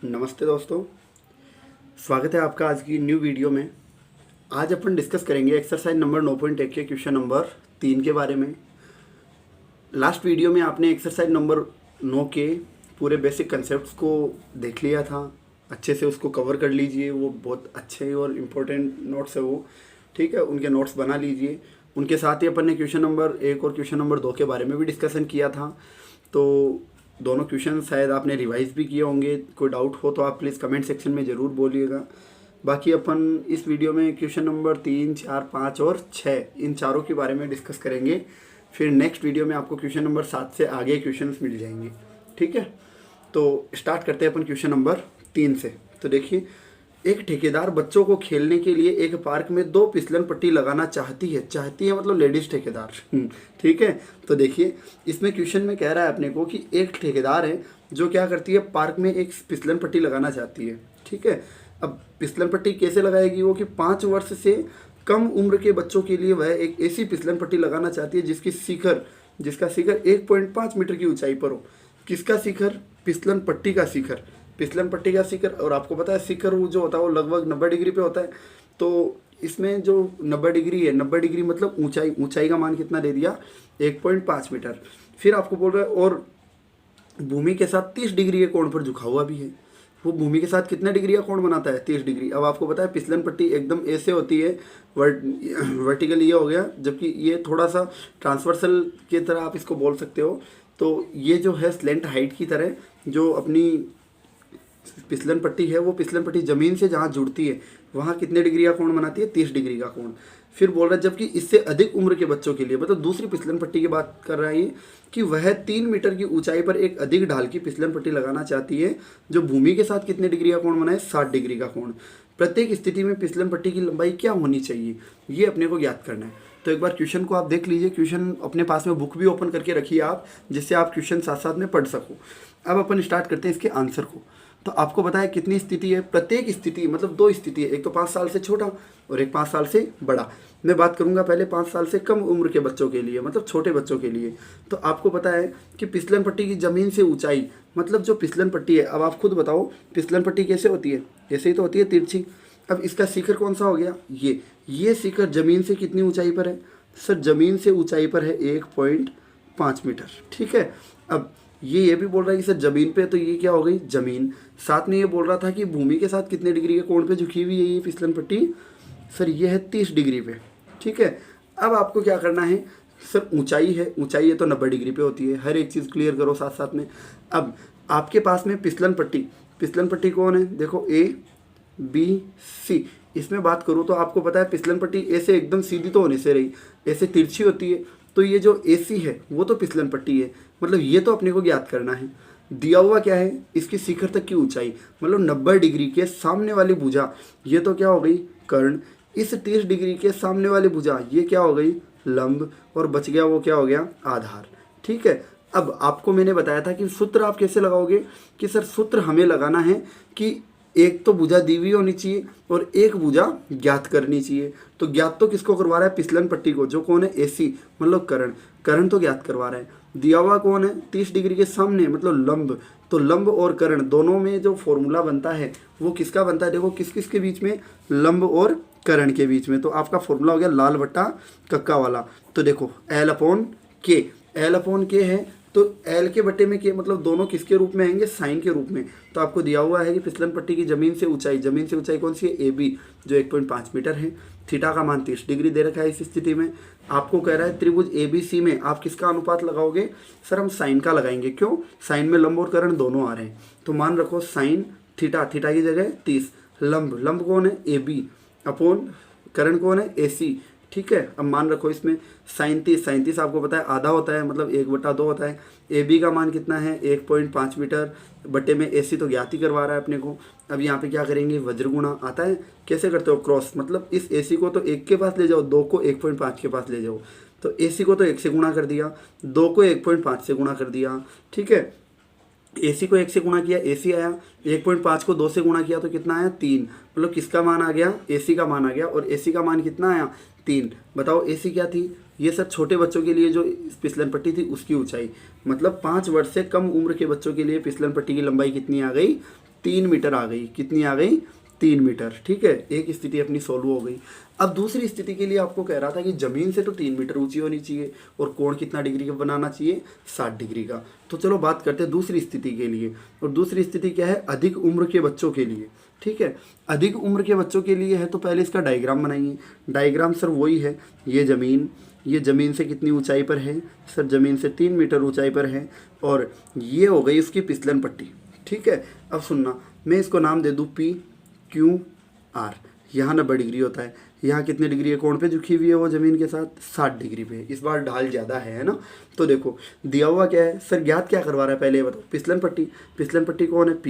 नमस्ते दोस्तों, स्वागत है आपका आज की न्यू वीडियो में। आज अपन डिस्कस करेंगे एक्सरसाइज नंबर 9.1 के क्वेश्चन नंबर 3 के बारे में। लास्ट वीडियो में आपने एक्सरसाइज नंबर 9 के पूरे बेसिक कंसेप्ट्स को देख लिया था, अच्छे से उसको कवर कर लीजिए। वो बहुत अच्छे और इम्पोर्टेंट नोट्स है वो, ठीक है, उनके नोट्स बना लीजिए। उनके साथ ही अपन ने क्वेश्चन नंबर 1 और क्वेश्चन नंबर 2 के बारे में भी डिस्कशन किया था, तो दोनों क्वेश्चन शायद आपने रिवाइज भी किए होंगे। कोई डाउट हो तो आप प्लीज़ कमेंट सेक्शन में ज़रूर बोलिएगा। बाकी अपन इस वीडियो में क्वेश्चन नंबर 3, 4, 5 और 6 इन चारों के बारे में डिस्कस करेंगे। फिर नेक्स्ट वीडियो में आपको क्वेश्चन नंबर 7 से आगे क्वेश्चंस मिल जाएंगे, ठीक है। तो स्टार्ट करते हैं अपन क्वेश्चन नंबर 3 से। तो देखिए, एक ठेकेदार बच्चों को खेलने के लिए एक पार्क में 2 फिसलन पट्टी लगाना चाहती है मतलब लेडीज ठेकेदार, ठीक है। तो देखिए, इसमें क्वेश्चन में कह रहा है अपने को कि एक ठेकेदार है जो क्या करती है, पार्क में एक फिसलन पट्टी लगाना चाहती है, ठीक है। अब फिसलन पट्टी कैसे लगाएगी वो, कि 5 वर्ष से कम उम्र के बच्चों के लिए वह एक ऐसी फिसलन पट्टी लगाना चाहती है जिसका शिखर 1.5 मीटर की ऊंचाई पर हो। किसका शिखर? फिसलन पट्टी का शिखर, फिसलन पट्टी का शिखर। और आपको पता है शिखर वो जो होता है वो लगभग 90 डिग्री पे होता है। तो इसमें जो 90 डिग्री है, 90 डिग्री मतलब ऊंचाई का मान कितना दे दिया, 1.5 मीटर। फिर आपको बोल रहा है और भूमि के साथ 30 डिग्री के कोण पर झुका हुआ भी है। वो भूमि के साथ कितने डिग्री का कोण बनाता है? 30 डिग्री। अब आपको पता है फिसलन पट्टी एकदम ऐसे होती है, वर्टिकल ये हो गया, जबकि ये थोड़ा सा ट्रांसवर्सल की तरह आप इसको बोल सकते हो। तो ये जो है स्लेंट हाइट की तरह जो अपनी फिसलन पट्टी है, वो फिसलन पट्टी ज़मीन से जहाँ जुड़ती है वहाँ कितने डिग्री का कोण बनाती है? 30 डिग्री का कोण। फिर बोल रहा है जबकि इससे अधिक उम्र के बच्चों के लिए, मतलब दूसरी फिसलन पट्टी की बात कर रहा है ये, कि वह 3 मीटर की ऊंचाई पर एक अधिक ढाल की फिसलन पट्टी लगाना चाहती है जो भूमि के साथ कितने डिग्री का कोण बनाए? 60 डिग्री का कोण। प्रत्येक स्थिति में फिसलन पट्टी की लंबाई क्या होनी चाहिए, ये अपने को ज्ञात करना है। तो एक बार क्वेश्चन को आप देख लीजिए। क्वेश्चन अपने पास में बुक भी ओपन करके रखिए आप, जिससे आप क्वेश्चन साथ साथ में पढ़ सको। अब अपन स्टार्ट करते हैं इसके आंसर को। तो आपको पता है कितनी स्थिति है? प्रत्येक स्थिति मतलब 2 स्थिति है, एक तो 5 साल से छोटा और एक 5 साल से बड़ा। मैं बात करूंगा पहले 5 साल से कम उम्र के बच्चों के लिए, मतलब छोटे बच्चों के लिए। तो आपको पता है कि फिसलन पट्टी की ज़मीन से ऊंचाई, मतलब जो फिसलन पट्टी है, अब आप खुद बताओ फिसलन पट्टी कैसे होती है? ऐसे ही तो होती है, तिरछी। अब इसका शिखर कौन सा हो गया? ये शिखर ज़मीन से कितनी ऊंचाई पर है? सर ज़मीन से ऊंचाई पर है 1.5 मीटर, ठीक है। अब ये भी बोल रहा है कि सर जमीन पे, तो ये क्या हो गई? जमीन। साथ में ये बोल रहा था कि भूमि के साथ कितने डिग्री के कोण पे झुकी हुई है ये फिसलन पट्टी? सर ये है 30 डिग्री पे, ठीक है। अब आपको क्या करना है? सर ऊंचाई है तो 90 डिग्री पे होती है। हर एक चीज़ क्लियर करो साथ साथ में। अब आपके पास में फिसलन पट्टी कौन है? देखो ABC। इसमें बात करूँ तो आपको पता है फिसलन पट्टी ऐसे एकदम सीधी तो होने से रही, ऐसे तिरछी होती है। तो ये जो AC है वो तो फिसलन पट्टी है, मतलब ये तो अपने को ज्ञात करना है। दिया हुआ क्या है? इसकी शिखर तक की ऊंचाई, मतलब 90 डिग्री के सामने वाली भुजा, ये तो क्या हो गई? कर्ण। इस 30 डिग्री के सामने वाली भुजा, ये क्या हो गई? लंब। और बच गया वो क्या हो गया? आधार, ठीक है। अब आपको मैंने बताया था कि सूत्र आप कैसे लगाओगे, कि सर सूत्र हमें लगाना है कि एक तो भुजा दी हुई होनी चाहिए और एक भुजा ज्ञात करनी चाहिए। तो ज्ञात तो किसको करवा रहा है? फिसलन पट्टी को, जो कौन है? AC, मतलब कर्ण तो ज्ञात करवा रहा है। दिया हुआ कौन है? 30 डिग्री के सामने, मतलब लंब। तो लंब और कर्ण दोनों में जो फॉर्मूला बनता है वो किसका बनता है? देखो किस किस के बीच में? लंब और कर्ण के बीच में। तो आपका फॉर्मूला हो गया लाल बट्टा कक्का वाला। तो देखो L/K है, तो L के बट्टे में K, मतलब दोनों किसके रूप में आएंगे? साइन के रूप में। तो आपको दिया हुआ है कि फिसलन पट्टी की ज़मीन से ऊंचाई कौन सी है? AB, जो 1.5 मीटर है। थीटा का मान 30 डिग्री दे रखा है। इस स्थिति में आपको कह रहा है त्रिभुज ABC में आप किसका अनुपात लगाओगे? सर हम साइन का लगाएंगे। क्यों? साइन में लंब और कर्ण दोनों आ रहे हैं। तो मान रखो साइन थीटा की जगह 30, लंब कौन है? AB अपॉन कर्ण कौन है? AC, ठीक है। अब मान रखो इसमें साइन 30 आपको पता है आधा होता है, मतलब 1/2 होता है। AB का मान कितना है? 1.5 मीटर बट्टे में AC तो ज्ञात ही करवा रहा है अपने को। अब यहाँ पे क्या करेंगे? वज्र गुणा आता है। कैसे करते हो? क्रॉस, मतलब इस AC को तो 1 के पास ले जाओ, 2 को 1.5 के पास ले जाओ। तो AC को तो 1 से गुणा कर दिया, 2 को 1.5 से गुणा कर दिया, ठीक है। AC को 1 से गुणा किया, AC आया। 1.5 को 2 से गुणा किया तो कितना आया? 3। मतलब किसका मान आ गया? AC का मान आ गया। और AC का मान कितना आया? 3। बताओ AC क्या थी? ये सब छोटे बच्चों के लिए जो फिसलन पट्टी थी उसकी ऊंचाई, मतलब 5 वर्ष से कम उम्र के बच्चों के लिए फिसलन पट्टी की लंबाई कितनी आ गई? 3 मीटर आ गई। कितनी आ गई? 3 मीटर। ठीक है, एक स्थिति अपनी सोल्व हो गई। अब दूसरी स्थिति के लिए आपको कह रहा था कि ज़मीन से तो 3 मीटर ऊंची होनी चाहिए और कोण कितना डिग्री का बनाना चाहिए? 60 डिग्री का। तो चलो बात करते हैं दूसरी स्थिति के लिए। और दूसरी स्थिति क्या है? अधिक उम्र के बच्चों के लिए। ठीक है, अधिक उम्र के बच्चों के लिए है तो पहले इसका डायग्राम बनाइए। डायग्राम सर वही है, ये ज़मीन से कितनी ऊंचाई पर है? सर ज़मीन से 3 मीटर ऊंचाई पर है और ये हो गई उसकी फिसलन पट्टी। ठीक है, अब सुनना, मैं इसको नाम दे दूँ PQR। यहाँ 90 डिग्री होता है, यहाँ कितने डिग्री है कोण पे झुकी हुई है वो ज़मीन के साथ? 60 डिग्री पे। इस बार ढाल ज़्यादा है ना। तो देखो दिया हुआ क्या है सर, ज्ञात क्या करवा रहा है पहले ये बताओ? फिसलन पट्टी। फिसलन पट्टी कौन है?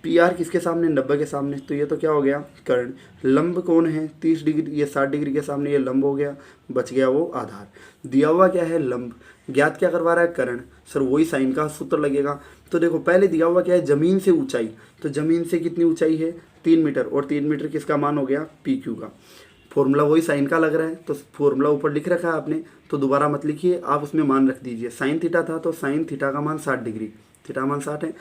PR किसके सामने? 90 के सामने। तो ये तो क्या हो गया? कर्ण। लंब कौन है? 30 डिग्री, ये 60 डिग्री के सामने, ये लंब हो गया, बच गया वो आधार। दिया हुआ क्या है? लंब। ज्ञात क्या करवा रहा है? कर्ण। सर वही साइन का सूत्र लगेगा। तो देखो पहले दिया हुआ क्या है? ज़मीन से ऊंचाई। तो ज़मीन से कितनी ऊंचाई है? 3 मीटर। और 3 मीटर किसका मान हो गया? PQ का। फॉर्मूला वही साइन का लग रहा है, तो फॉर्मूला ऊपर लिख रखा है आपने, तो दोबारा मत लिखिए, आप उसमें मान रख दीजिए। साइन थीटा था तो साइन थीटा का मान 60 डिग्री, थीटा मान 60 है,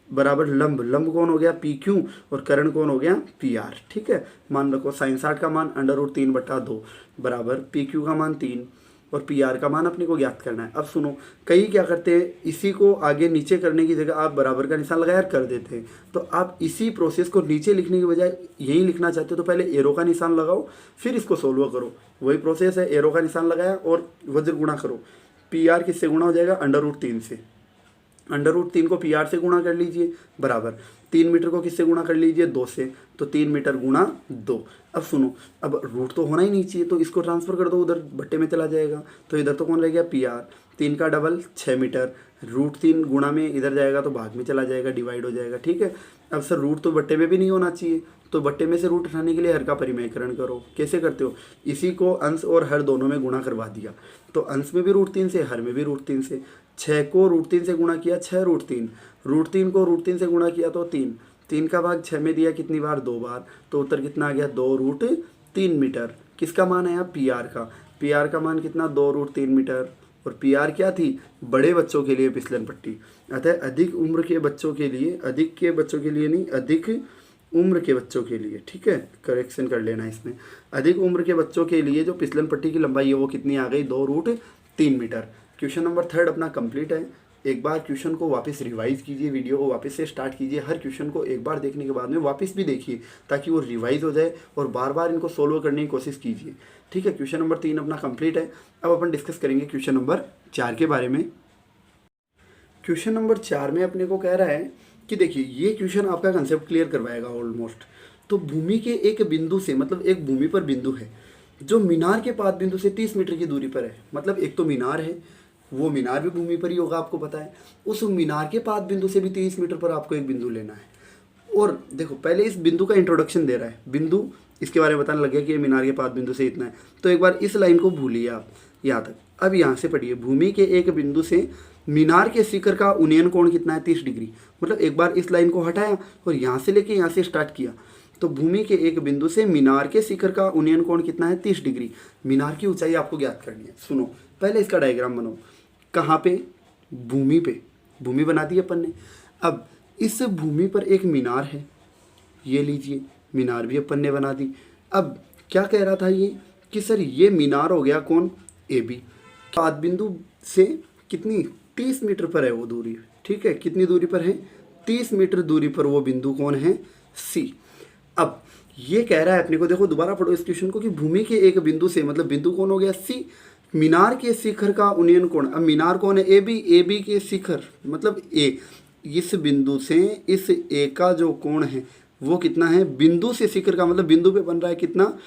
बराबर लंब। लंब कौन हो गया? PQ और कर्ण कौन हो गया? PR। ठीक है, मान रखो साइन 60 का मान √3/2 बराबर PQ का मान 3 और PR का मान अपने को ज्ञात करना है। अब सुनो, कई क्या करते हैं, इसी को आगे नीचे करने की जगह आप बराबर का निशान लगाया कर देते हैं। तो आप इसी प्रोसेस को नीचे लिखने की बजाय यही लिखना चाहते हो तो पहले एरो का निशान लगाओ, फिर इसको सोल्व करो। वही प्रोसेस है, एरो का निशान लगाया और वज्र गुणा करो। PR किससे गुणा हो जाएगा? √3 से। √3 को PR से गुणा कर लीजिए, बराबर 3 मीटर को किससे गुणा कर लीजिए? 2 से। तो 3 मीटर गुणा 2। अब सुनो, अब रूट तो होना ही नहीं चाहिए, तो इसको ट्रांसफर कर दो, उधर भट्टे में चला जाएगा। तो इधर तो कौन रह गया? PR। 3 का डबल 6 मीटर। √3 गुणा में इधर जाएगा तो भाग में चला जाएगा, डिवाइड हो जाएगा। ठीक है, अब सर रूट तो बट्टे में भी नहीं होना चाहिए, तो बट्टे में से रूट उठाने के लिए हर का परिमेयकरण करो। कैसे करते हो? इसी को अंश और हर दोनों में गुणा करवा दिया, तो अंश में भी √3 से, हर में भी √3 से। 6 को √3 से गुणा किया, 6 √3। √3 को √3 से गुणा किया तो 3। 3 का भाग 6 में दिया कितनी बार? 2 बार। तो उत्तर कितना आ गया? 2√3 मीटर। किसका मान आया? PR का। PR का मान कितना? 2√3 मीटर। और PR क्या थी? बड़े बच्चों के लिए फिसलन पट्टी। अतः अधिक उम्र के बच्चों के लिए, अधिक के बच्चों के लिए नहीं, अधिक उम्र के बच्चों के लिए, ठीक है, करेक्शन कर लेना इसमें। अधिक उम्र के बच्चों के लिए जो फिसलन पट्टी की लंबाई है वो कितनी आ गई? 2√3 मीटर। क्वेश्चन नंबर 3 अपना कंप्लीट है। एक बार क्वेश्चन को वापस रिवाइज कीजिए, वीडियो को वापस से स्टार्ट कीजिए। हर क्वेश्चन को एक बार देखने के बाद में वापस भी देखिए ताकि वो रिवाइज हो जाए, और बार बार इनको सोल्व करने की कोशिश कीजिए। ठीक है, क्वेश्चन नंबर 3 अपना कंप्लीट है। अब अपन डिस्कस करेंगे क्वेश्चन नंबर 4 के बारे में। क्वेश्चन नंबर 4 में अपने को कह रहा है कि देखिए, ये क्वेश्चन आपका कंसेप्ट क्लियर करवाएगा ऑलमोस्ट। तो भूमि के एक बिंदु से, मतलब एक भूमि पर बिंदु है जो मीनार के पाद बिंदु से 30 मीटर की दूरी पर है। मतलब एक तो मीनार है, वो मीनार भी भूमि पर ही होगा, आपको पता है। उस मीनार के पाद बिंदु से भी 30 मीटर पर आपको एक बिंदु लेना है। और देखो, पहले इस बिंदु का इंट्रोडक्शन दे रहा है, बिंदु इसके बारे में बताने लग गया कि ये मीनार के पाद बिंदु से इतना है। तो एक बार इस लाइन को भूलिए आप यहाँ तक। अब यहाँ से पढ़िए, भूमि के एक बिंदु से मीनार के शिखर का उन्नयन कोण कितना है? 30 डिग्री। मतलब एक बार इस लाइन को हटाया और यहाँ से लेके यहाँ से स्टार्ट किया, तो भूमि के एक बिंदु से मीनार के शिखर का उन्नयन कोण कितना है? 30 डिग्री। मीनार की ऊंचाई आपको ज्ञात करनी है। सुनो, पहले इसका डायग्राम बनाओ। कहाँ पे? भूमि पे। भूमि बना दी अपन ने। अब इस भूमि पर एक मीनार है, ये लीजिए, मीनार भी अपन ने बना दी। अब क्या कह रहा था ये कि सर ये मीनार हो गया कौन? AB। पाद बिंदु से कितनी? 30 मीटर पर है वो दूरी। ठीक है, कितनी दूरी पर है? 30 मीटर दूरी पर वो बिंदु कौन है? C। अब ये कह रहा है अपने को, देखो दोबारा पढ़ो इस क्वेश्चन को, कि भूमि के एक बिंदु से, मतलब बिंदु कौन हो गया? C। मीनार के शिखर का उन्नयन कोण, अब मीनार कौन है? AB के शिखर मतलब A। इस बिंदु से इस A का जो कोण है वो कितना है? बिंदु से शिखर का मतलब बिंदु पे बन रहा है कितना?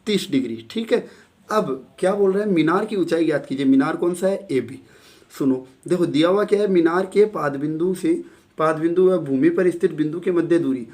30 डिग्री। ठीक है, अब क्या बोल रहा है? मीनार की ऊंचाई ज्ञात कीजिए। मीनार कौन सा है? AB। सुनो, देखो दिया हुआ क्या है? मीनार के पाद बिंदु से, पाद बिंदु है भूमि पर स्थित बिंदु के मध्य दूरी,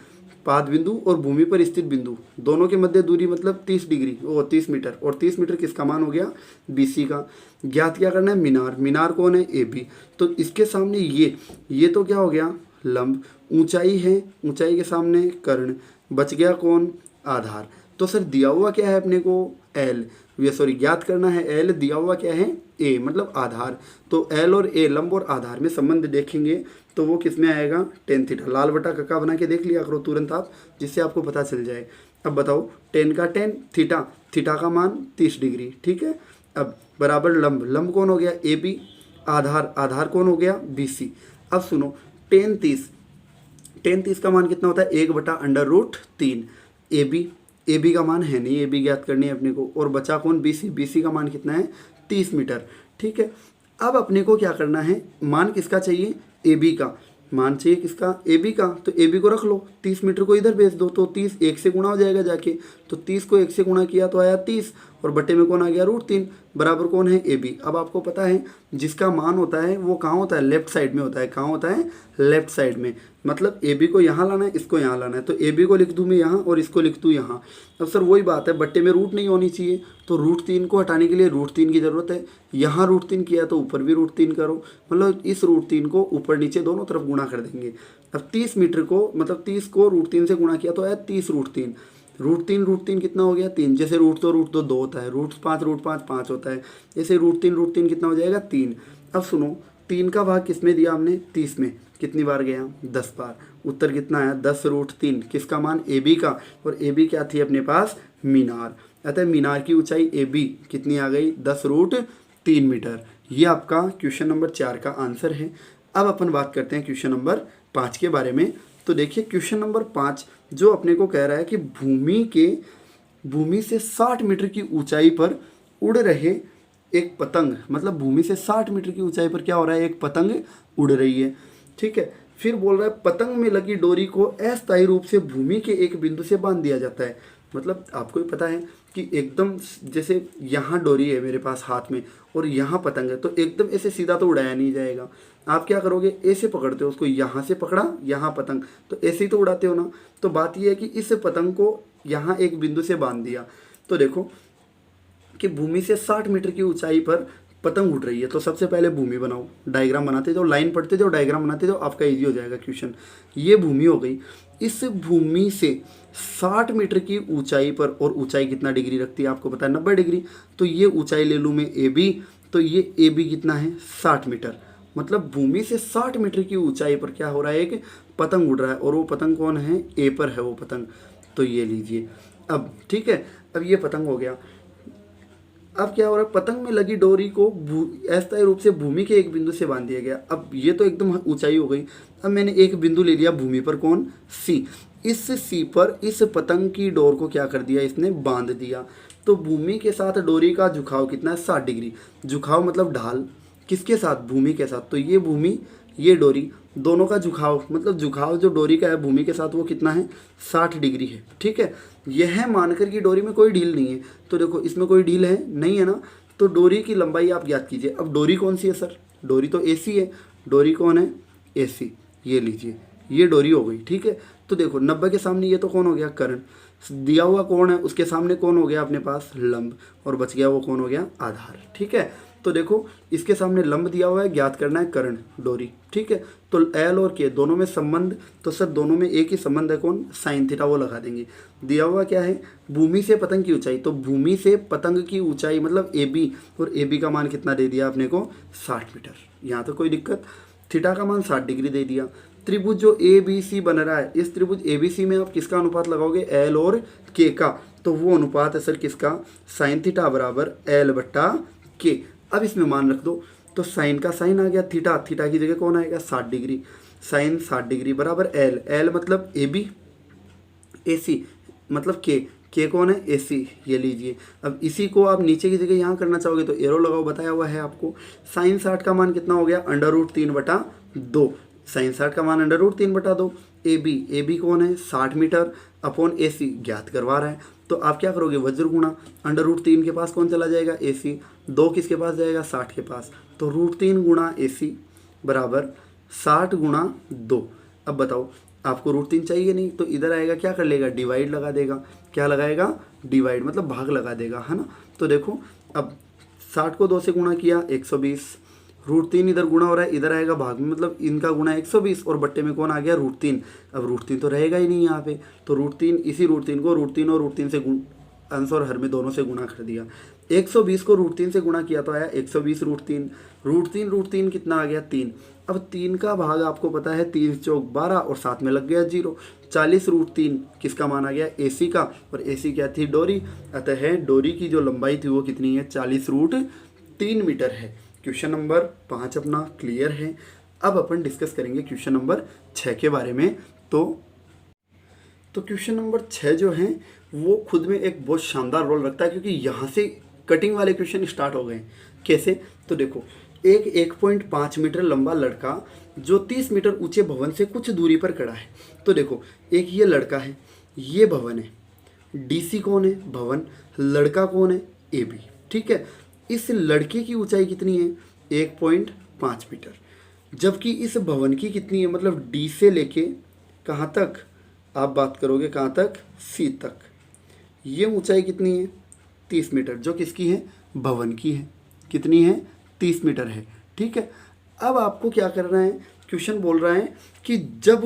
पाद बिंदु और भूमि पर स्थित बिंदु दोनों के मध्य दूरी मतलब 30 डिग्री, वो 30 मीटर। और 30 मीटर किसका मान हो गया? BC का। ज्ञात क्या करना है? मीनार। मीनार कौन है? AB। तो इसके सामने ये तो क्या हो गया? लंब। ऊंचाई है, ऊंचाई के सामने कर्ण, बच गया कौन? आधार। तो सर दिया हुआ क्या है अपने को? एल, ये सॉरी ज्ञात करना है एल, दिया हुआ क्या है ए, मतलब आधार। तो एल और ए लंब और आधार में संबंध देखेंगे तो वो किस में आएगा, टेन थीटा। लाल बटा कक्का बना के देख लिया करो तुरंत आप, जिससे आपको पता चल जाए। अब बताओ टेन का टेन, थीटा, थीटा का मान 30 डिग्री, ठीक है। अब बराबर लंब, लंब कौन हो गया ए बी, आधार, आधार कौन हो गया बी सी। अब सुनो टेन 30, टेन 30 का मान कितना होता है 1/√3। ए बी का मान है नहीं, ए बी ज्ञात करनी है अपने को, और बचा कौन बी सी, बी सी का मान कितना है 30 मीटर, ठीक है। अब अपने को क्या करना है, मान किसका चाहिए ए बी का, मान चाहिए किसका ए बी का, तो ए बी को रख लो, 30 मीटर को इधर भेज दो, तो 30 1 से गुणा हो जाएगा जाके, तो 30 को 1 से गुणा किया तो आया 30, और बटे में कौन आ गया √3, बराबर कौन है ए बी। अब आपको पता है जिसका मान होता है वो कहाँ होता है, लेफ्ट साइड में होता है। कहाँ होता है, लेफ्ट साइड में, मतलब ए बी को यहाँ लाना है, इसको यहाँ लाना है, तो ए बी को लिख दूँ मैं यहाँ और इसको लिख दूँ यहाँ। अब सर वही बात है, बट्टे में रूट नहीं होनी चाहिए, तो √3 को हटाने के लिए √3 की ज़रूरत है। यहाँ √3 किया तो ऊपर भी √3 करो, मतलब इस √3 को ऊपर नीचे दोनों तरफ गुणा कर देंगे। अब 30 मीटर को, मतलब 30 को √3 से गुणा किया तो आया 30√3, √3 कितना हो गया 3, जैसे √2 2 होता है, √5 5 होता है, जैसे √3 कितना हो जाएगा 3। अब सुनो 3 का भाग किस में दिया हमने 30 में, कितनी बार गया 10 बार, उत्तर कितना आया 10√3, किसका मान ए बी का, और ए बी क्या थी अपने पास मीनार, अतः मीनार की ऊंचाई ए बी कितनी आ गई 10√3 मीटर। ये आपका क्वेश्चन नंबर 4 का आंसर है। अब अपन बात करते हैं क्वेश्चन नंबर 5 के बारे में। तो देखिए क्वेश्चन नंबर 5 जो अपने को कह रहा है कि भूमि से 60 मीटर की ऊंचाई पर उड़ रहे एक पतंग, मतलब भूमि से 60 मीटर की ऊंचाई पर क्या हो रहा है, एक पतंग उड़ रही है, ठीक है। फिर बोल रहा है पतंग में लगी डोरी को अस्थायी रूप से भूमि के एक बिंदु से बांध दिया जाता है। मतलब आपको ही पता है कि एकदम जैसे यहाँ डोरी है मेरे पास हाथ में और यहाँ पतंग है, तो एकदम ऐसे सीधा तो उड़ाया नहीं जाएगा। आप क्या करोगे, ऐसे पकड़ते हो उसको, यहाँ से पकड़ा यहाँ पतंग, तो ऐसे ही तो उड़ाते हो ना। तो बात यह है कि इस पतंग को यहाँ एक बिंदु से बांध दिया। तो देखो कि भूमि से 60 मीटर की ऊंचाई पर पतंग उड़ रही है, तो सबसे पहले भूमि बनाओ, डायग्राम बनाते जाओ, लाइन पढ़ते जाओ, डायग्राम बनाते जाओ, आपका इजी हो जाएगा क्वेश्चन। ये भूमि हो गई, इस भूमि से 60 मीटर की ऊंचाई पर, और ऊंचाई कितना डिग्री रखती है आपको पता है 90 डिग्री, तो ये ऊंचाई ले लूँ मैं ए बी, तो ये ए बी कितना है 60 मीटर, मतलब भूमि से 60 मीटर की ऊंचाई पर क्या हो रहा है, एक पतंग उड़ रहा है, और वो पतंग कौन है, ए पर है वो पतंग, तो ये लीजिए। अब ठीक है, अब ये पतंग हो गया। अब क्या हो रहा है, पतंग में लगी डोरी को अस्थायी रूप से भूमि के एक बिंदु से बांध दिया गया। अब ये तो एकदम ऊंचाई हो गई। अब मैंने एक बिंदु ले लिया भूमि पर, कौन सी, इस सी पर इस पतंग की डोर को क्या कर दिया, इसने बांध दिया। तो भूमि के साथ डोरी का झुकाव कितना है 60 डिग्री, झुकाव मतलब ढाल, किसके साथ, भूमि के साथ। तो ये भूमि ये डोरी, दोनों का झुकाव, मतलब झुकाव जो डोरी का है भूमि के साथ वो कितना है 60 डिग्री है, ठीक है। यह मानकर कि डोरी में कोई ढील नहीं है, तो देखो इसमें कोई ढील है नहीं है ना, तो डोरी की लंबाई आप ज्ञात कीजिए। अब डोरी कौन सी है सर, डोरी तो एसी है, डोरी कौन है एसी, ये लीजिए ये डोरी हो गई, ठीक है। तो देखो 90 के सामने ये तो कौन हो गया कर्ण, दिया हुआ कौन है उसके सामने कौन हो गया अपने पास लंब, और बच गया वो कौन हो गया आधार, ठीक है। तो देखो इसके सामने लंब दिया हुआ है, ज्ञात करना है कर्ण डोरी, ठीक है। तो एल और के दोनों में संबंध, तो सर दोनों में एक ही संबंध है, कौन साइन थीटा, वो लगा देंगे। दिया हुआ क्या है, भूमि से पतंग की ऊंचाई, तो भूमि से पतंग की ऊंचाई मतलब ए बी, और ए बी का मान कितना दे दिया अपने को 60 मीटर, यहाँ तो कोई दिक्कत। थीटा का मान 60 डिग्री दे दिया। त्रिभुज जो ए बी सी बन रहा है, इस त्रिभुज ए बी सी में आप किसका अनुपात लगाओगे, एल और के का, तो वो अनुपात है सर किसका, साइन थीटा बराबर एल बट्टा के। अब इसमें मान रख दो, तो साइन का साइन आ गया, थीटा, थीटा की जगह कौन आएगा 60 डिग्री, साइन 60 डिग्री बराबर एल, एल मतलब ए बी, ए सी मतलब के कौन है ए सी, ये लीजिए। अब इसी को आप नीचे की जगह यहाँ करना चाहोगे तो एरो लगाओ, बताया हुआ है आपको। साइन 60 का मान कितना हो गया √3/2, साइन 60 का मान √3/2। ए बी कौन है 60 मीटर अपॉन ए सी ज्ञात करवा रहा है, तो आप क्या करोगे वज्र गुणा, √3 के पास कौन चला जाएगा ए सी, 2 किसके पास जाएगा 60 के पास, तो √3 गुणा ए सी बराबर 60 गुणा 2। अब बताओ आपको √3 चाहिए नहीं, तो इधर आएगा क्या कर लेगा, डिवाइड लगा देगा, क्या लगाएगा डिवाइड, मतलब भाग लगा देगा, है ना। तो देखो अब 60 को 2 से गुणा किया 120, √3 इधर गुणा हो रहा है, इधर आएगा भाग में, मतलब इनका गुणा 120 और बट्टे में कौन आ गया √3। अब √3 तो रहेगा ही नहीं यहाँ पे, तो √3 इसी √3 को √3 और √3 से अंश और हर में दोनों से गुणा कर दिया। 120 को √3 से गुणा किया तो आया 120 √3, √3 कितना आ गया 3। अब 3 का भाग आपको पता है 3 चौक 12 और साथ में लग गया 0। 40 √3 किसका मान आ गया AC का, और AC क्या थी डोरी, अतः डोरी की जो लंबाई थी वो कितनी है 40 √3 मीटर है। क्वेश्चन नंबर 5 अपना क्लियर है। अब अपन डिस्कस करेंगे क्वेश्चन नंबर 6 के बारे में। तो क्वेश्चन नंबर 6 जो है वो खुद में एक बहुत शानदार रोल रखता है, क्योंकि यहाँ से कटिंग वाले क्वेश्चन स्टार्ट हो गए। कैसे, तो देखो, एक 1.5 मीटर लंबा लड़का जो 30 मीटर ऊंचे भवन से कुछ दूरी पर खड़ा है। तो देखो, एक ये लड़का है, ये भवन है, DC कौन है भवन, लड़का कौन है AB, ठीक है। इस लड़के की ऊंचाई कितनी है 1.5 मीटर, जबकि इस भवन की कितनी है, मतलब D से लेके कहाँ तक आप बात करोगे, कहाँ तक C तक, ये ऊंचाई कितनी है 30 मीटर, जो किसकी है भवन की है, कितनी है 30 मीटर है, ठीक है। अब आपको क्या करना है, क्वेश्चन बोल रहा है कि जब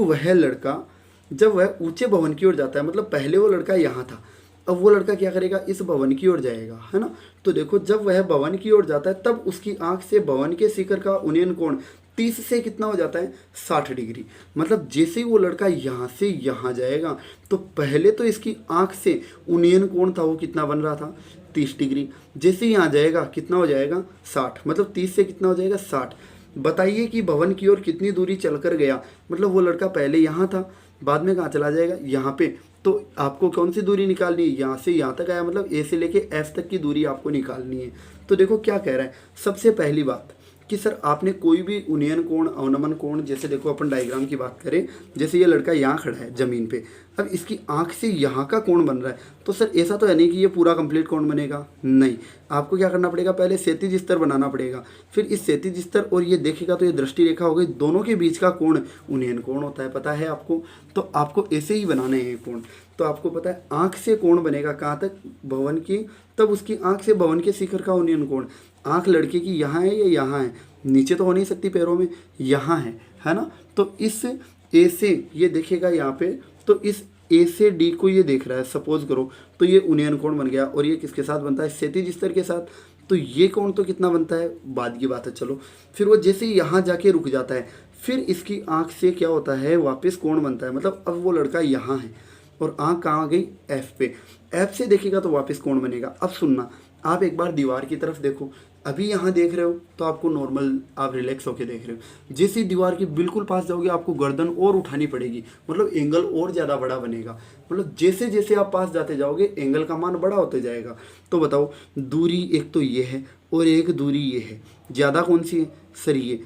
वह ऊंचे भवन की ओर जाता है, मतलब पहले वो लड़का यहाँ था, अब वो लड़का क्या करेगा इस भवन की ओर जाएगा, है ना। तो देखो, जब वह भवन की ओर जाता है तब उसकी आंख से भवन के शिखर का उन्नयन कोण 30 से कितना हो जाता है 60 डिग्री। मतलब जैसे ही वो लड़का यहाँ से यहाँ जाएगा तो पहले तो इसकी आंख से उन्नयन कोण था वो कितना बन रहा था 30 डिग्री, जैसे ही यहाँ जाएगा कितना हो जाएगा 60, मतलब 30 से कितना हो जाएगा 60। बताइए कि भवन की ओर कितनी दूरी चलकर गया, मतलब वो लड़का पहले यहाँ था, बाद में कहाँ चला जाएगा यहाँ पे। तो आपको कौन सी दूरी निकालनी है, यहाँ से यहाँ तक आया, मतलब A से लेके F तक की दूरी आपको निकालनी है। तो देखो क्या कह रहा है, सबसे पहली बात कि सर आपने कोई भी उन्नयन कोण अवनमन कोण, जैसे देखो अपन डायग्राम की बात करें, जैसे ये लड़का यहाँ खड़ा है ज़मीन पे, अब इसकी आंख से यहाँ का कोण बन रहा है, तो सर ऐसा तो है नहीं कि ये पूरा कंप्लीट कोण बनेगा, नहीं, आपको क्या करना पड़ेगा, पहले क्षैतिज स्तर बनाना पड़ेगा, फिर इस क्षैतिज स्तर और ये देखेगा तो ये दृष्टि रेखा हो गई, दोनों के बीच का कोण उन्नयन कोण होता है, पता है आपको। तो आपको ऐसे ही बनाने हैं कोण। तो आपको पता है आँख से कोण बनेगा कहाँ तक भवन की, तब उसकी आँख से भवन के शिखर का उन्नयन कोण, आँख लड़के की यहाँ है या यहाँ है, नीचे तो हो नहीं सकती पैरों में, यहाँ है ना। तो इस A से ये देखेगा यहाँ पे, तो इस A से D को ये देख रहा है सपोज करो, तो ये उन्नयन कोण बन गया, और ये किसके साथ बनता है क्षैतिज स्तर के साथ। तो ये कोण तो कितना बनता है बाद की बात है, चलो। फिर वो जैसे यहाँ जाके रुक जाता है, फिर इसकी आँख से क्या होता है वापस कोण बनता है, मतलब अब वो लड़का यहाँ है और आँख कहाँ आ गई F पे, F से देखेगा तो वापस कोण बनेगा। अब सुनना, आप एक बार दीवार की तरफ देखो, अभी यहाँ देख रहे हो तो आपको नॉर्मल आप रिलैक्स होके देख रहे हो, जैसे ही दीवार के बिल्कुल पास जाओगे आपको गर्दन और उठानी पड़ेगी, मतलब एंगल और ज़्यादा बड़ा बनेगा, मतलब जैसे जैसे आप पास जाते जाओगे एंगल का मान बड़ा होते जाएगा। तो बताओ, दूरी एक तो ये है और एक दूरी ये है, ज़्यादा कौन सी है सर ये,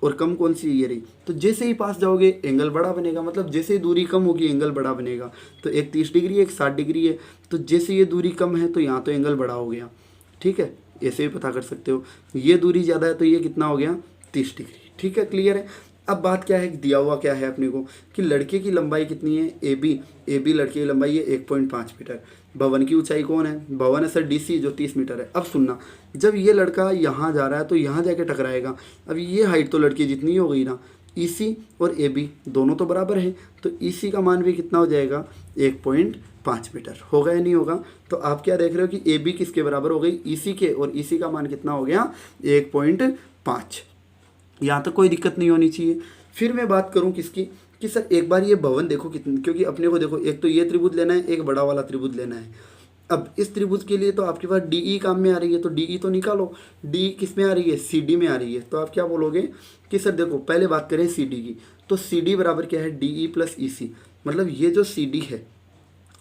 और कम कौन सी ये रही। तो जैसे ही पास जाओगे एंगल बड़ा बनेगा, मतलब जैसे ही दूरी कम होगी एंगल बड़ा बनेगा। तो एक 30 डिग्री एक 60 डिग्री है, तो जैसे ये दूरी कम है तो यहाँ तो एंगल बड़ा हो गया, ठीक है, ऐसे भी पता कर सकते हो। ये दूरी ज़्यादा है तो ये कितना हो गया 30 डिग्री, ठीक है, क्लियर है। अब बात क्या है, दिया हुआ क्या है अपने को कि लड़के की लंबाई कितनी है AB लड़के की लंबाई है 1.5 मीटर, भवन की ऊंचाई कौन है, भवन है सर DC जो 30 मीटर है। अब सुनना, जब ये लड़का यहाँ जा रहा है तो यहाँ जाके टकराएगा, अब ये हाइट तो लड़के जितनी हो गई ना, EC और AB दोनों तो बराबर है, तो EC का मान भी कितना हो जाएगा 1.5 मीटर, होगा या नहीं होगा। तो आप क्या देख रहे हो कि AB किसके बराबर हो गई EC के, और EC का मान कितना हो गया 1.5। यहाँ तक कोई दिक्कत नहीं होनी चाहिए। फिर मैं बात करूँ किसकी, कि सर एक बार ये भवन देखो कितनी, क्योंकि अपने को देखो एक तो ये त्रिभुज लेना है, एक बड़ा वाला त्रिभुज लेना है। अब इस त्रिभुज के लिए तो आपके पास DE काम में आ रही है, तो DE तो निकालो, D किस में आ रही है CD में आ रही है। तो आप क्या बोलोगे कि सर देखो पहले बात करें CD की, तो CD बराबर क्या है DE प्लस EC, मतलब ये जो CD है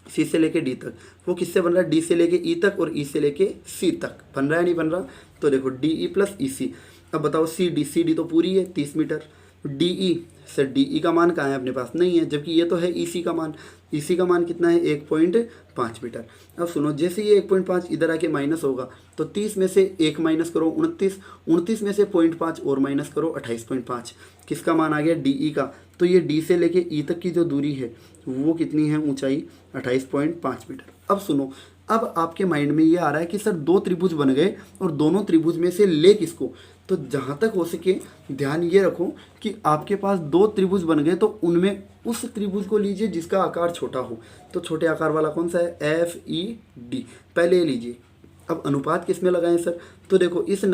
C से लेके D तक वो किससे बन रहा है, D से लेके E तक और E से लेके C तक बन रहा है नहीं बन रहा। तो देखो DE प्लस EC, अब बताओ CD तो पूरी है 30 मीटर, DE सर DE का मान कहाँ है अपने पास नहीं है, जबकि ये तो है EC का मान, EC का मान कितना है 1.5 मीटर। अब सुनो, जैसे ये 1.5 इधर आके माइनस होगा तो 30 में से 1 माइनस करो 29 में से 0.5 और माइनस करो 28.5, किसका मान आ गया DE का। तो ये D से लेके E तक की जो दूरी है वो कितनी है ऊंचाई 28.5 मीटर। अब सुनो, अब आपके माइंड में ये आ रहा है कि सर दो त्रिभुज बन गए और दोनों त्रिभुज में से ले किसको, तो जहाँ तक हो सके ध्यान ये रखो कि आपके पास दो त्रिभुज बन गए तो उनमें उस त्रिभुज को लीजिए जिसका आकार छोटा हो। तो छोटे आकार वाला कौन सा है, एफ ई डी, पहले ये लीजिए। अब अनुपात किस में लगाएं सर, तो देखो इस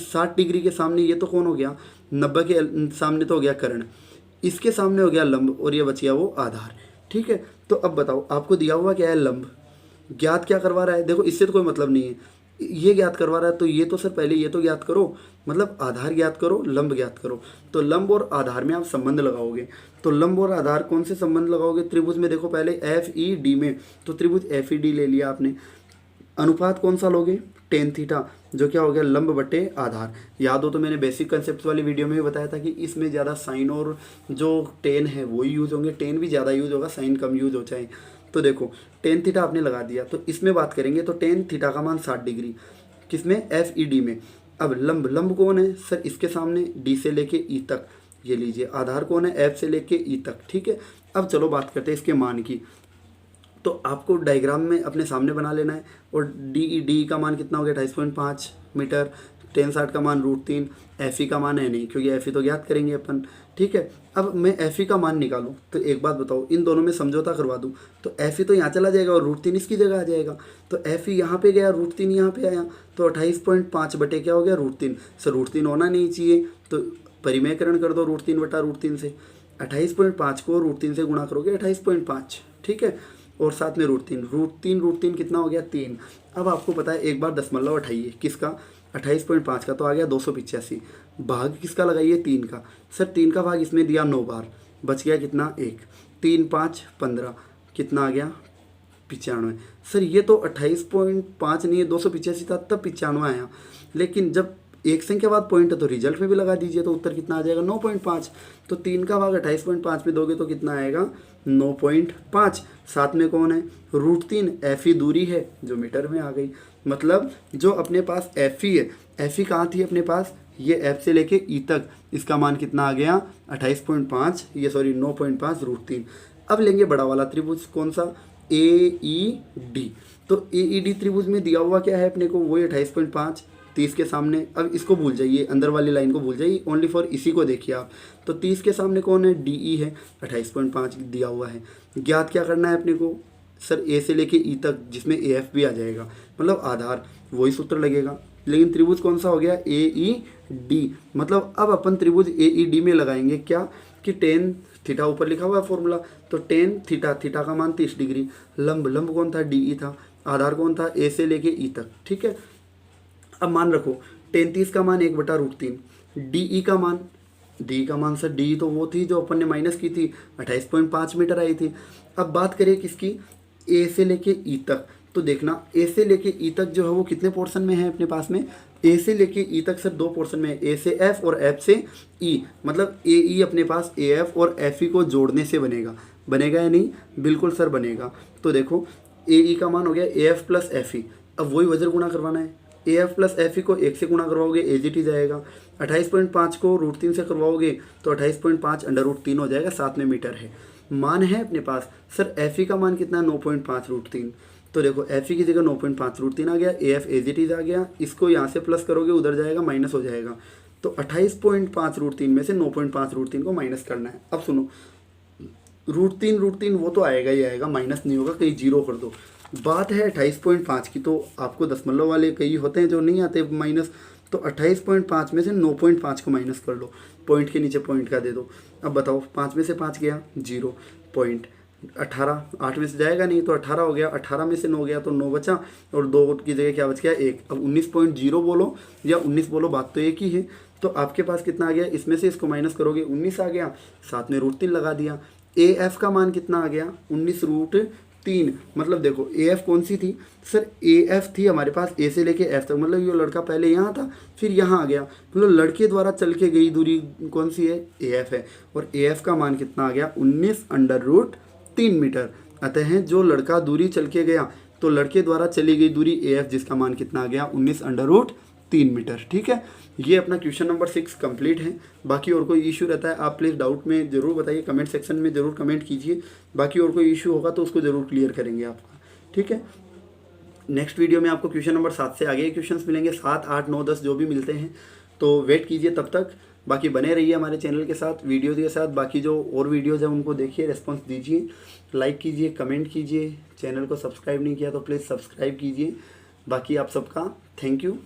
60 डिग्री के सामने ये तो कौन हो गया, 90 के सामने तो हो गया कर्ण, इसके सामने हो गया लंब और ये बच गया वो आधार। ठीक है, तो अब बताओ आपको दिया हुआ क्या है, लंब ज्ञात क्या करवा रहा है, देखो इससे तो कोई मतलब नहीं है, ये ज्ञात करवा रहा है तो ये तो सर पहले ये तो ज्ञात करो, मतलब आधार ज्ञात करो, लंब ज्ञात करो। तो लंब और आधार में आप संबंध लगाओगे, तो लंब और आधार कौन से संबंध लगाओगे, त्रिभुज में देखो पहले एफ ई डी में, तो त्रिभुज एफ ई डी ले लिया आपने। अनुपात कौन सा लोगे, टेन थीटा, जो क्या हो गया लंब बटे आधार। याद हो तो मैंने बेसिक कंसेप्ट वाली वीडियो में भी बताया था कि इसमें ज़्यादा साइन और जो टेन है वही यूज़ होंगे, टेन भी ज़्यादा यूज़ होगा, साइन कम यूज़ हो जाए। तो देखो टेन थीटा आपने लगा दिया, तो इसमें बात करेंगे तो टेन थीटा का मान 60 डिग्री, किसमें, एफ ई डी में। अब लंब, लंब कौन है सर, इसके सामने डी से लेके ई तक, ये लीजिए। आधार कौन है, एफ से लेके ई तक। ठीक है, अब चलो बात करते हैं इसके मान की। तो आपको डायग्राम में अपने सामने बना लेना है। और डी का मान कितना हो गया, 28.5 मीटर। टेन 60 का मान √3, एफ ई का मान है नहीं क्योंकि एफ ई तो ज्ञात करेंगे अपन। ठीक है, अब मैं एफ ई का मान निकालूं तो एक बात बताओ, इन दोनों में समझौता करवा दूं तो एफ ई तो यहाँ चला जाएगा और √3 इसकी जगह आ जाएगा। तो एफ ई यहाँ पे गया, √3 यहाँ पे आया, तो 28.5 बटे क्या हो गया, √3। सर √3 होना नहीं चाहिए, तो परिमेयकरण कर दो √3 बटा √3 से। 28.5 को √3 से गुणा करोगे 28.5, ठीक है, और साथ में √3 कितना हो गया, 3। अब आपको पता है एक बार दशमलव उठाइए, किसका, 28.5 का तो आ गया 285, भाग किसका लगाइए, 3 का। सर 3 का भाग इसमें दिया 9 बार, बच गया कितना, 1। 3 5 15, कितना आ गया, 95। सर ये तो 28.5 नहीं है, 285 था तब 95 आया, लेकिन जब एक संख्या बाद पॉइंट है तो रिजल्ट में भी लगा दीजिए तो उत्तर कितना आ जाएगा, 9.5। तो 3 का भाग 28.5 में दोगे तो कितना आएगा, 9.5। साथ में कौन है, √3, एफ ई दूरी है जो मीटर में आ गई। मतलब जो अपने पास एफ ई है, एफ ई कहाँ थी अपने पास, ये एफ से लेके ई तक, इसका मान कितना आ गया, 28.5, ये सॉरी 9.5 √3। अब लेंगे बड़ा वाला त्रिभुज, कौन सा, ए ई डी। तो ए ई डी त्रिभुज में दिया हुआ क्या है अपने को, वही 28.5, 30 के सामने। अब इसको भूल जाइए, अंदर वाली लाइन को भूल जाइए, ओनली फॉर इसी को देखिए आप। तो 30 के सामने कौन है, डी ई है, 28.5 दिया हुआ है। ज्ञात क्या करना है अपने को, सर ए से लेके ई तक, जिसमें ए एफ भी आ जाएगा, मतलब आधार, वही सूत्र लगेगा। लेकिन त्रिभुज कौन सा हो गया, ए ई डी। मतलब अब अपन त्रिभुज ए ई डी में लगाएंगे क्या, कि टेन थीटा ऊपर लिखा हुआ है फॉर्मूला, तो टेन थीटा, थीटा का मान 30 डिग्री, लंब, लंब कौन था, डी ई था, आधार कौन था, ए से लेके ई तक। ठीक है, अब मान रखो टेन 30 का मान 1 बटा √3, डी का मान सर, डी तो वो थी जो अपन ने माइनस की थी, 28.5 मीटर आई थी। अब बात करें किसकी, ए से लेके ई तक, तो देखना ए से लेके ई तक जो है वो कितने पोर्शन में है अपने पास में, ए से लेके ई तक सर 2 पोर्शन में है, ए से एफ और एफ से ई। मतलब ए ई अपने पास ए एफ और एफ ई को जोड़ने से बनेगा या नहीं, बिल्कुल सर बनेगा। तो देखो ए ई का मान हो गया A F plus F E, अब वही वजर गुणा करवाना है, A F plus F E को 1 से गुणा करवाओगे ए जी टी जाएगा, 28.5 को √3 से करवाओगे तो 28.5 √3 हो जाएगा, साथ में मीटर है। मान है अपने पास, सर एफ ई का मान कितना है, 9.5 √3। तो देखो एफ ई की जगह 9.5 √3 आ गया, A F A G T आ गया, इसको यहाँ से प्लस करोगे उधर जाएगा, माइनस हो जाएगा। तो 28.5 √3 में से 9.5 √3 को माइनस करना है। अब सुनो, √3 वो तो आएगा ही आएगा, माइनस नहीं होगा, कहीं जीरो कर दो। बात है 28.5 की, तो आपको दशमलव वाले कई होते हैं जो नहीं आते माइनस, तो 28.5 में से 9.5 को माइनस कर लो, पॉइंट के नीचे पॉइंट का दे दो। अब बताओ 5 में से 5 गया 0, पॉइंट 18, 8 में से जाएगा नहीं तो 18 हो गया, 18 में से 9 गया तो 9 बचा, और 2 की जगह क्या बच गया, 1। अब 19.0 बोलो या 19 बोलो, बात तो एक ही है। तो आपके पास कितना आ गया, इसमें से इसको माइनस करोगे 19 आ गया, साथ में √3 लगा दिया। ए एफ का मान कितना आ गया, 19 √3। मतलब देखो ए एफ कौन सी थी, सर ए एफ थी हमारे पास ए से लेके एफ तक, मतलब ये लड़का पहले यहाँ था फिर यहाँ आ गया, मतलब लड़के द्वारा चल के गई दूरी कौन सी है, ए एफ है। और ए एफ का मान कितना आ गया, 19 √3 मीटर। अतः जो लड़का दूरी चल के गया, तो लड़के द्वारा चली गई दूरी ए एफ, जिसका मान कितना आ गया, 19 √3 मीटर। ठीक है, ये अपना क्वेश्चन नंबर 6 कंप्लीट है। बाकी और कोई इशू रहता है आप प्लीज़ डाउट में ज़रूर बताइए, कमेंट सेक्शन में ज़रूर कमेंट कीजिए। बाकी और कोई इशू होगा तो उसको ज़रूर क्लियर करेंगे आपका। ठीक है, नेक्स्ट वीडियो में आपको क्वेश्चन नंबर 7 से आगे क्वेश्चंस मिलेंगे, 7, 8, 9, 10 जो भी मिलते हैं। तो वेट कीजिए तब तक। बाकी बने रहिए हमारे चैनल के साथ, वीडियो के साथ। बाकी जो और वीडियोज़ हैं उनको देखिए, रिस्पॉन्स दीजिए, लाइक कीजिए, कमेंट कीजिए। चैनल को सब्सक्राइब नहीं किया तो प्लीज़ सब्सक्राइब कीजिए। बाकी आप सबका थैंक यू।